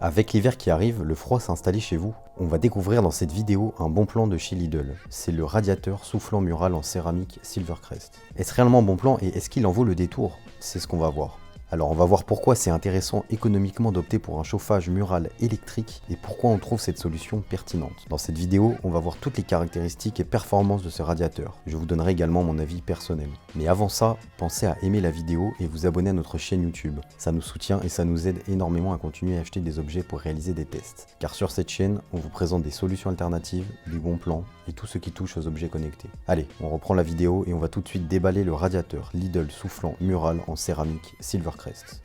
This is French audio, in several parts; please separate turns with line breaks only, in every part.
Avec l'hiver qui arrive, le froid s'est installé chez vous. On va découvrir dans cette vidéo un bon plan de chez Lidl. C'est le radiateur soufflant mural en céramique Silvercrest. Est-ce réellement un bon plan et est-ce qu'il en vaut le détour? C'est ce qu'on va voir. Alors on va voir pourquoi c'est intéressant économiquement d'opter pour un chauffage mural électrique et pourquoi on trouve cette solution pertinente. Dans cette vidéo, on va voir toutes les caractéristiques et performances de ce radiateur. Je vous donnerai également mon avis personnel. Mais avant ça, pensez à aimer la vidéo et vous abonner à notre chaîne YouTube. Ça nous soutient et ça nous aide énormément à continuer à acheter des objets pour réaliser des tests. Car sur cette chaîne, on vous présente des solutions alternatives, du bon plan et tout ce qui touche aux objets connectés. Allez, on reprend la vidéo et on va tout de suite déballer le radiateur Lidl soufflant mural en céramique Silvercrest.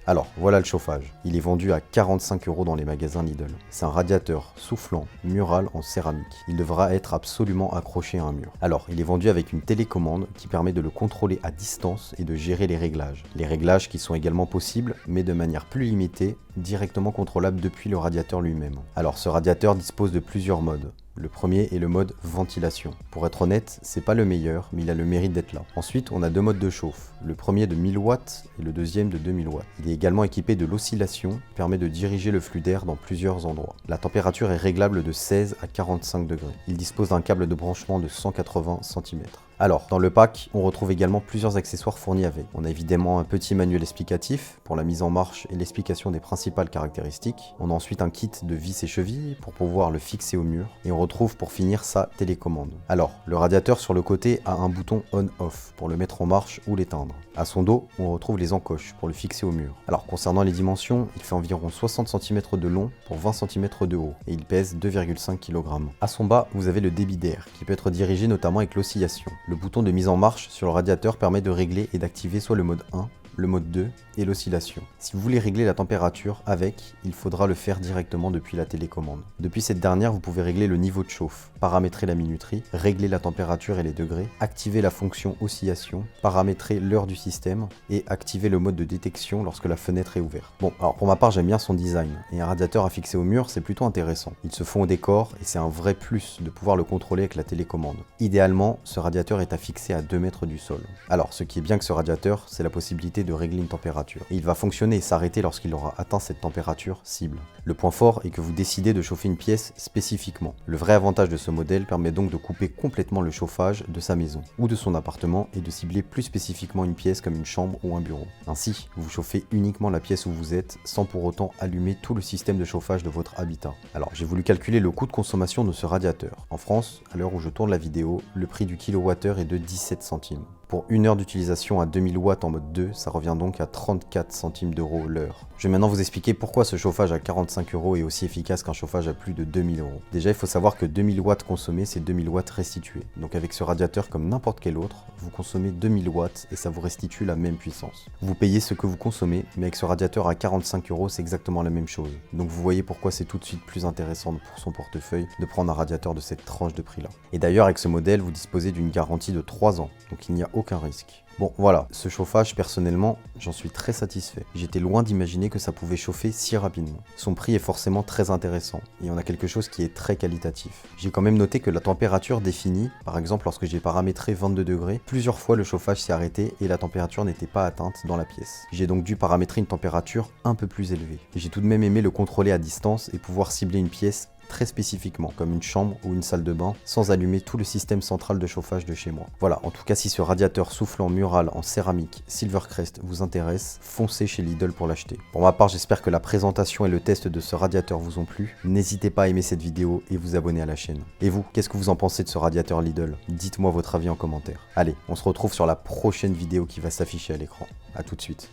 Alors, voilà le chauffage. Il est vendu à 45 € dans les magasins Lidl. C'est un radiateur soufflant mural en céramique. Il devra être absolument accroché à un mur. Alors, il est vendu avec une télécommande qui permet de le contrôler à distance et de gérer les réglages. Les réglages qui sont également possibles, mais de manière plus limitée, directement contrôlable depuis le radiateur lui-même. Alors, ce radiateur dispose de plusieurs modes. Le premier est le mode ventilation. Pour être honnête, c'est pas le meilleur, mais il a le mérite d'être là. Ensuite, on a deux modes de chauffe. Le premier de 1000 watts et le deuxième de 2000 watts. Il est également équipé de l'oscillation, qui permet de diriger le flux d'air dans plusieurs endroits. La température est réglable de 16 à 45 degrés. Il dispose d'un câble de branchement de 180 cm. Alors, dans le pack, on retrouve également plusieurs accessoires fournis avec. On a évidemment un petit manuel explicatif pour la mise en marche et l'explication des principales caractéristiques. On a ensuite un kit de vis et chevilles pour pouvoir le fixer au mur. Et on retrouve pour finir sa télécommande. Alors, le radiateur sur le côté a un bouton on-off pour le mettre en marche ou l'éteindre. À son dos, on retrouve les encoches pour le fixer au mur. Alors, concernant les dimensions, il fait environ 60 cm de long pour 20 cm de haut et il pèse 2,5 kg. À son bas, vous avez le débit d'air qui peut être dirigé notamment avec l'oscillation. Le bouton de mise en marche sur le radiateur permet de régler et d'activer soit le mode 1, le mode 2 et l'oscillation. Si vous voulez régler la température avec, il faudra le faire directement depuis la télécommande. Depuis cette dernière, vous pouvez régler le niveau de chauffe, paramétrer la minuterie, régler la température et les degrés, activer la fonction oscillation, paramétrer l'heure du système et activer le mode de détection lorsque la fenêtre est ouverte. Bon, alors pour ma part, j'aime bien son design et un radiateur à fixer au mur, c'est plutôt intéressant. Il se fond au décor et c'est un vrai plus de pouvoir le contrôler avec la télécommande. Idéalement, ce radiateur est à fixer à 2 mètres du sol. Alors, ce qui est bien que ce radiateur, c'est la possibilité de régler une température. Et il va fonctionner et s'arrêter lorsqu'il aura atteint cette température cible. Le point fort est que vous décidez de chauffer une pièce spécifiquement. Le vrai avantage de ce modèle permet donc de couper complètement le chauffage de sa maison ou de son appartement et de cibler plus spécifiquement une pièce comme une chambre ou un bureau. Ainsi, vous chauffez uniquement la pièce où vous êtes sans pour autant allumer tout le système de chauffage de votre habitat. Alors, j'ai voulu calculer le coût de consommation de ce radiateur. En France, à l'heure où je tourne la vidéo, le prix du kilowattheure est de 17 centimes. Pour une heure d'utilisation à 2000 watts en mode 2, ça revient donc à 34 centimes d'euros l'heure. Je vais maintenant vous expliquer pourquoi ce chauffage à 45 € est aussi efficace qu'un chauffage à plus de 2000 €. Déjà, il faut savoir que 2000 watts consommés, c'est 2000 watts restitués. Donc avec ce radiateur comme n'importe quel autre, vous consommez 2000 watts et ça vous restitue la même puissance. Vous payez ce que vous consommez, mais avec ce radiateur à 45 €, c'est exactement la même chose. Donc vous voyez pourquoi c'est tout de suite plus intéressant pour son portefeuille de prendre un radiateur de cette tranche de prix là. Et d'ailleurs, avec ce modèle, vous disposez d'une garantie de 3 ans, donc il n'y a aucun risque. Bon voilà, ce chauffage personnellement, j'en suis très satisfait. J'étais loin d'imaginer que ça pouvait chauffer si rapidement. Son prix est forcément très intéressant et on a quelque chose qui est très qualitatif. J'ai quand même noté que la température définie, par exemple lorsque j'ai paramétré 22 degrés, plusieurs fois le chauffage s'est arrêté et la température n'était pas atteinte dans la pièce. J'ai donc dû paramétrer une température un peu plus élevée. J'ai tout de même aimé le contrôler à distance et pouvoir cibler une pièce très spécifiquement, comme une chambre ou une salle de bain, sans allumer tout le système central de chauffage de chez moi. Voilà, en tout cas si ce radiateur soufflant mural en céramique Silvercrest vous intéresse, foncez chez Lidl pour l'acheter. Pour ma part, j'espère que la présentation et le test de ce radiateur vous ont plu. N'hésitez pas à aimer cette vidéo et vous abonner à la chaîne. Et vous, qu'est-ce que vous en pensez de ce radiateur Lidl? Dites-moi votre avis en commentaire. Allez, on se retrouve sur la prochaine vidéo qui va s'afficher à l'écran. A tout de suite.